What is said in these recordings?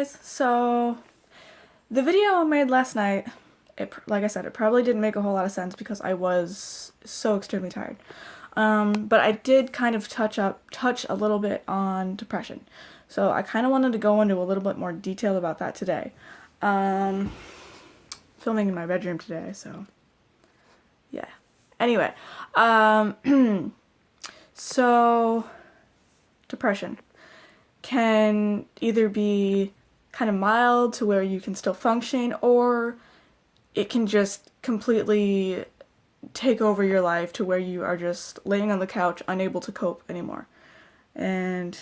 guys, so the video I made last night, like I said, it probably didn't make a whole lot of sense because I was so extremely tired. But I did kind of touch a little bit on depression. So I kind of wanted to go into a little bit more detail about that today. Filming in my bedroom today, so yeah. Anyway, so depression can either be kind of mild to where you can still function, or it can just completely take over your life to where you are just laying on the couch unable to cope anymore, and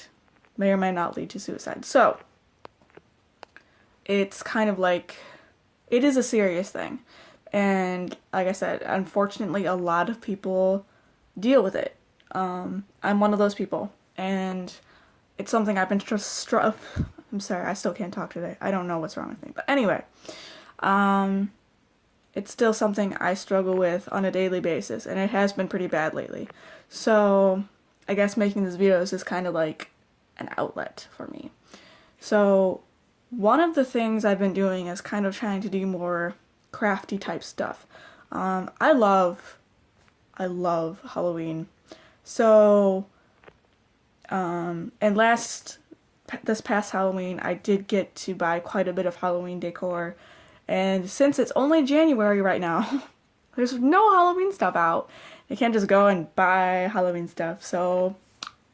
may or may not lead to suicide. So it's kind of like, it is a serious thing, and like I said, unfortunately a lot of people deal with it. I'm one of those people, and it's something I've been I'm sorry, I still can't talk today. I don't know what's wrong with me. But anyway, it's still something I struggle with on a daily basis, and it has been pretty bad lately. So I guess making these videos is kind of like an outlet for me. So one of the things I've been doing is kind of trying to do more crafty type stuff. I love Halloween. So and this past Halloween, I did get to buy quite a bit of Halloween decor, and since it's only January right now, there's no Halloween stuff out. You can't just go and buy Halloween stuff, so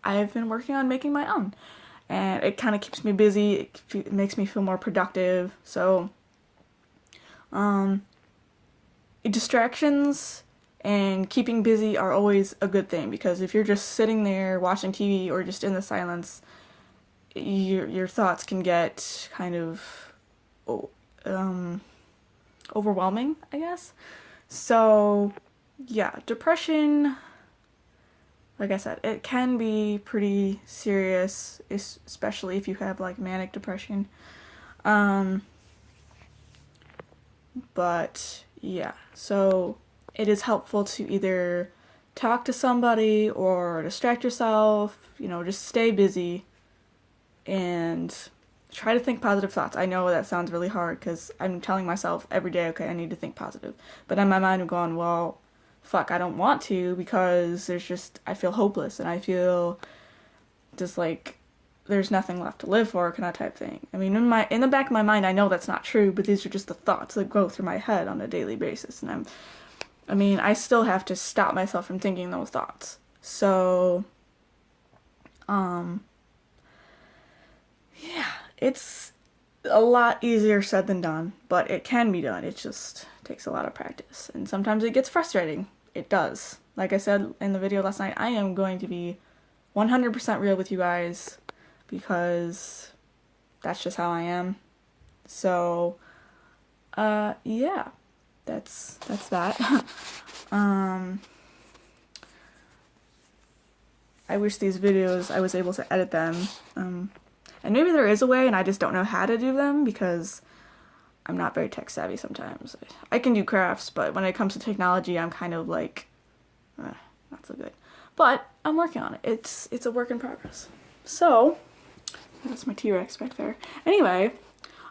I've been working on making my own, and it kind of keeps me busy. It makes me feel more productive. So distractions and keeping busy are always a good thing, because if you're just sitting there watching TV or just in the silence, your thoughts can get kind of overwhelming, I guess. So yeah, depression, like I said, it can be pretty serious, especially if you have like manic depression. But yeah, so it is helpful to either talk to somebody or distract yourself, just stay busy and try to think positive thoughts. I know that sounds really hard because I'm telling myself every day, okay, I need to think positive. But in my mind I'm going, well, fuck, I don't want to, because I feel hopeless, and I feel just like there's nothing left to live for, kind of type thing. I mean, in the back of my mind, I know that's not true, but these are just the thoughts that go through my head on a daily basis, and I still have to stop myself from thinking those thoughts. So, yeah, it's a lot easier said than done, but it can be done. It just takes a lot of practice, and sometimes it gets frustrating. It does. Like I said in the video last night, I am going to be 100% real with you guys, because that's just how I am. So, yeah. That's that. I wish these videos, I was able to edit them. And maybe there is a way, and I just don't know how to do them, because I'm not very tech savvy sometimes. I can do crafts, but when it comes to technology, I'm kind of like, not so good. But I'm working on it. It's a work in progress. So, that's my T-Rex back there. Anyway,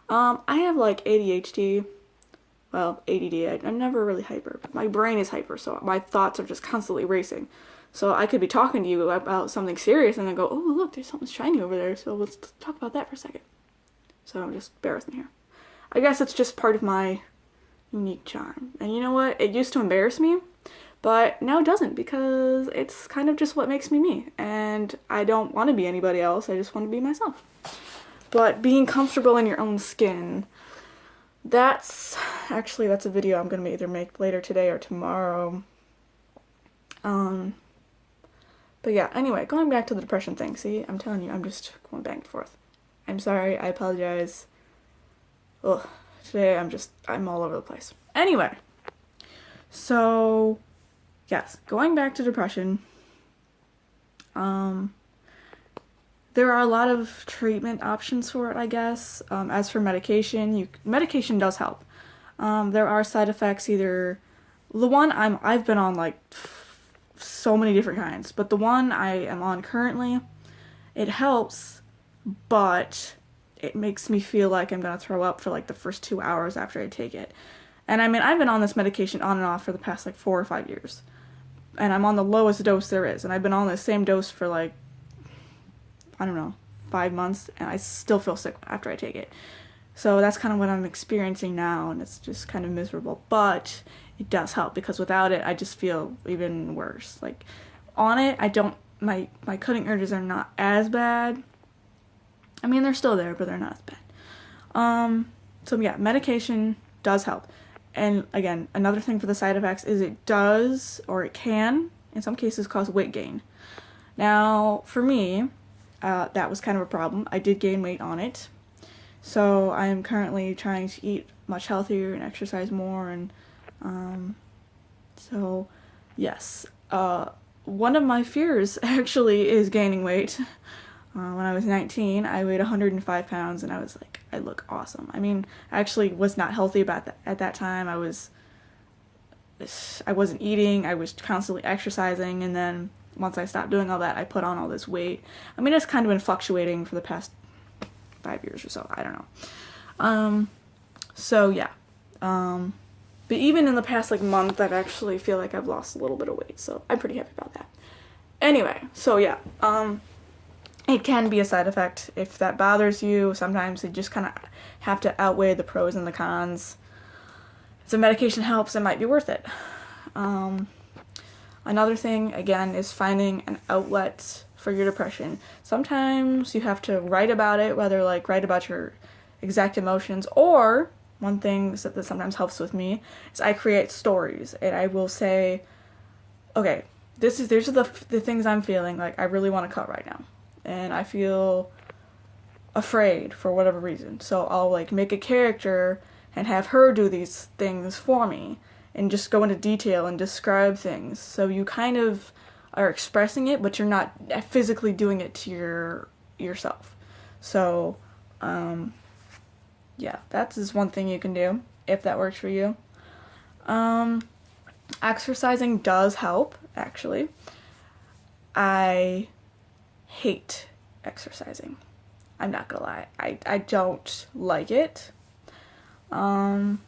I have like ADHD. Well, ADD, I'm never really hyper, but my brain is hyper, so my thoughts are just constantly racing. So I could be talking to you about something serious and then go, oh, look, there's something shiny over there, so let's talk about that for a second. So just bear with me here. I guess it's just part of my unique charm. And you know what? It used to embarrass me, but now it doesn't, because it's kind of just what makes me me. And I don't want to be anybody else, I just want to be myself. But being comfortable in your own skin, that's a video I'm gonna either make later today or tomorrow. But yeah, anyway, going back to the depression thing. See, I'm telling you, I'm just going back and forth. I'm sorry, I apologize. Ugh, today I'm all over the place. Anyway, so yes, going back to depression, there are a lot of treatment options for it, I guess. As for medication, medication does help. There are side effects. Either the one I've been on like so many different kinds, but the one I am on currently, it helps, but it makes me feel like I'm gonna throw up for like the first 2 hours after I take it. And I mean, I've been on this medication on and off for the past like 4 or 5 years. And I'm on the lowest dose there is. And I've been on the same dose for like, I don't know, 5 months. And I still feel sick after I take it. So that's kind of what I'm experiencing now. And it's just kind of miserable. But it does help, because without it, I just feel even worse. Like, on it, I don't, my cutting urges are not as bad. I mean, they're still there, but they're not as bad. So yeah, medication does help. And again, another thing for the side effects is it does, or it can, in some cases, cause weight gain. Now, for me, that was kind of a problem. I did gain weight on it. So I am currently trying to eat much healthier and exercise more. And so, yes. One of my fears, actually, is gaining weight. When I was 19, I weighed 105 pounds, and I was like, I look awesome. I mean, I actually was not healthy at that time. I wasn't eating, I was constantly exercising, and then once I stopped doing all that, I put on all this weight. I mean, it's kind of been fluctuating for the past 5 years or so, I don't know. So yeah. But even in the past like month, I've actually feel like I've lost a little bit of weight, so I'm pretty happy about that. Anyway, so yeah, it can be a side effect if that bothers you. Sometimes you just kind of have to outweigh the pros and the cons. If the medication helps, it might be worth it. Another thing, again, is finding an outlet for your depression. Sometimes you have to write about it, whether like write about your exact emotions, or one thing that sometimes helps with me is I create stories, and I will say, okay, these are the things I'm feeling like I really want to cut right now. And I feel afraid for whatever reason. So I'll like make a character and have her do these things for me and just go into detail and describe things. So you kind of are expressing it, but you're not physically doing it to yourself. So, yeah, that's just one thing you can do if that works for you. Exercising does help, actually. I hate exercising. I'm not gonna lie. I don't like it. I'm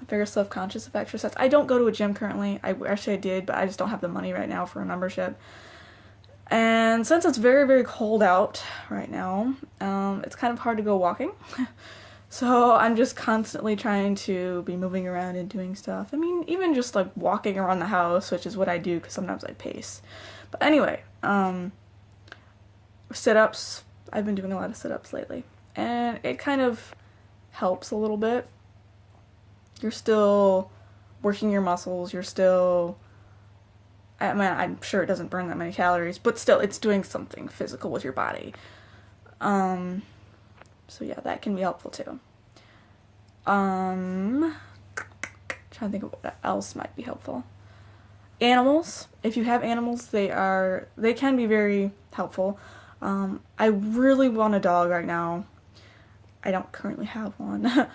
very self-conscious of exercise. I don't go to a gym currently. I did, but I just don't have the money right now for a membership. And since it's very, very cold out right now, it's kind of hard to go walking. So I'm just constantly trying to be moving around and doing stuff. I mean, even just like walking around the house, which is what I do because sometimes I pace. But anyway, sit-ups. I've been doing a lot of sit-ups lately. And it kind of helps a little bit. You're still working your muscles. You're still... I mean, I'm sure it doesn't burn that many calories, but still, it's doing something physical with your body. So yeah, that can be helpful too. Trying to think of what else might be helpful. Animals. If you have animals, they can be very helpful. I really want a dog right now. I don't currently have one.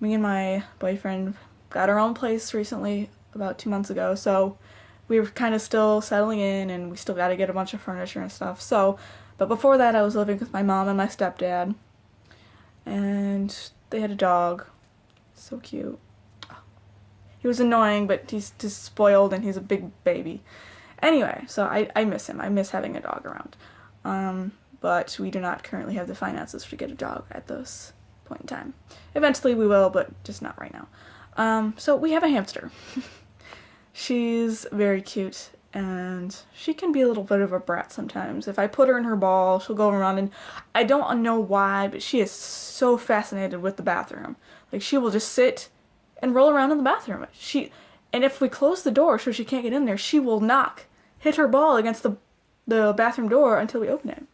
Me and my boyfriend got our own place recently, about 2 months ago, so we were kind of still settling in, and we still got to get a bunch of furniture and stuff. So, but before that, I was living with my mom and my stepdad, and they had a dog. So cute. He was annoying, but he's just spoiled, and he's a big baby. Anyway, so I miss him. I miss having a dog around. But we do not currently have the finances to get a dog at this point in time. Eventually we will, but just not right now. So we have a hamster. She's very cute, and she can be a little bit of a brat sometimes. If I put her in her ball, she'll go around, and I don't know why, but she is so fascinated with the bathroom. Like, she will just sit and roll around in the bathroom. And if we close the door so she can't get in there, she will hit her ball against the bathroom door until we open it.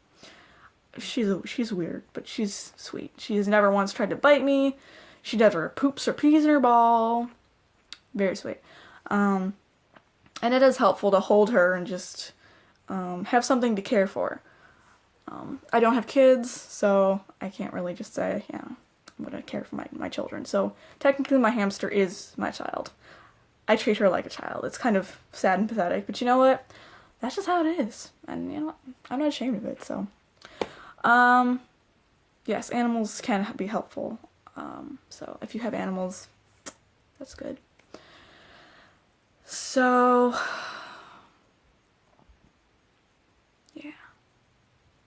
She's weird, but she's sweet. She has never once tried to bite me. She never poops or pees in her ball. Very sweet. And it is helpful to hold her and just have something to care for. I don't have kids, so I can't really just say, yeah, I'm going to care for my children. So technically my hamster is my child. I treat her like a child. It's kind of sad and pathetic, but you know what? That's just how it is. And, you know, I'm not ashamed of it, so. yes, animals can be helpful. So if you have animals, that's good. So, yeah.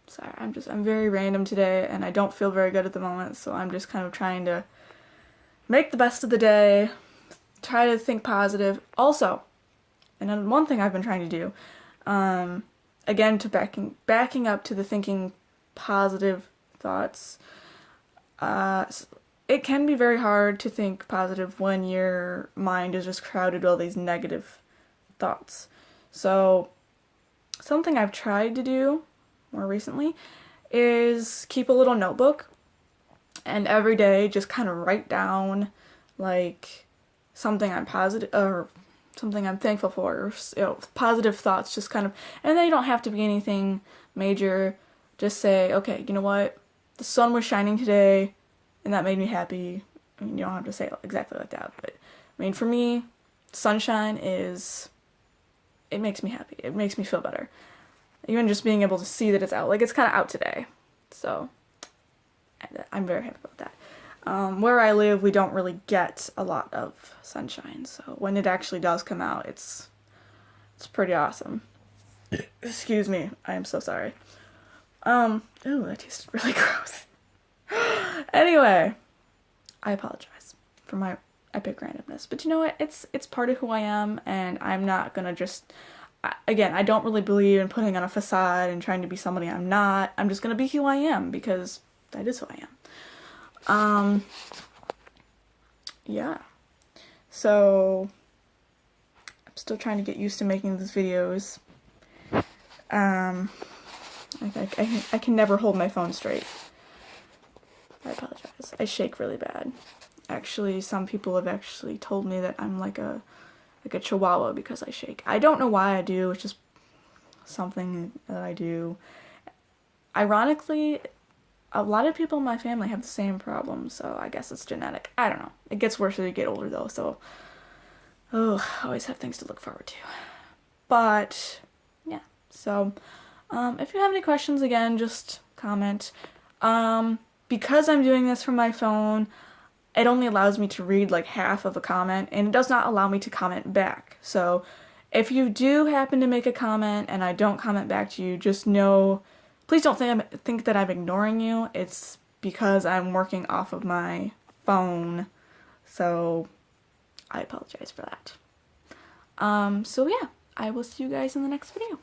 Sorry, I'm very random today, and I don't feel very good at the moment, so I'm just kind of trying to make the best of the day, try to think positive. Also, and then one thing I've been trying to do, again, to backing up to the thinking positive thoughts, it can be very hard to think positive when your mind is just crowded with all these negative thoughts. So, something I've tried to do more recently is keep a little notebook and every day just kind of write down like something I'm positive or something I'm thankful for, or, positive thoughts, just kind of, and they don't have to be anything major. Just say, okay, you know what, the sun was shining today and that made me happy. I mean, you don't have to say it exactly like that, but I mean, for me, sunshine it makes me happy. It makes me feel better. Even just being able to see that it's out, like it's kind of out today. So I'm very happy about that. Where I live, we don't really get a lot of sunshine, so when it actually does come out, it's pretty awesome. Excuse me, I am so sorry. Ooh, that tasted really gross. Anyway, I apologize for my epic randomness, but you know what? It's part of who I am, and I'm not gonna just. Again, I don't really believe in putting on a facade and trying to be somebody I'm not. I'm just gonna be who I am because that is who I am. Yeah. So I'm still trying to get used to making these videos. I can never hold my phone straight. I apologize. I shake really bad. Actually, some people have actually told me that I'm like a chihuahua because I shake. I don't know why I do. It's just something that I do. Ironically, a lot of people in my family have the same problem, so I guess it's genetic. I don't know. It gets worse as you get older, though, so I always have things to look forward to. But yeah, so if you have any questions, again, just comment. Because I'm doing this from my phone, it only allows me to read like half of a comment, and it does not allow me to comment back. So if you do happen to make a comment and I don't comment back to you, just know, please don't think that I'm ignoring you. It's because I'm working off of my phone, so I apologize for that. So yeah, I will see you guys in the next video.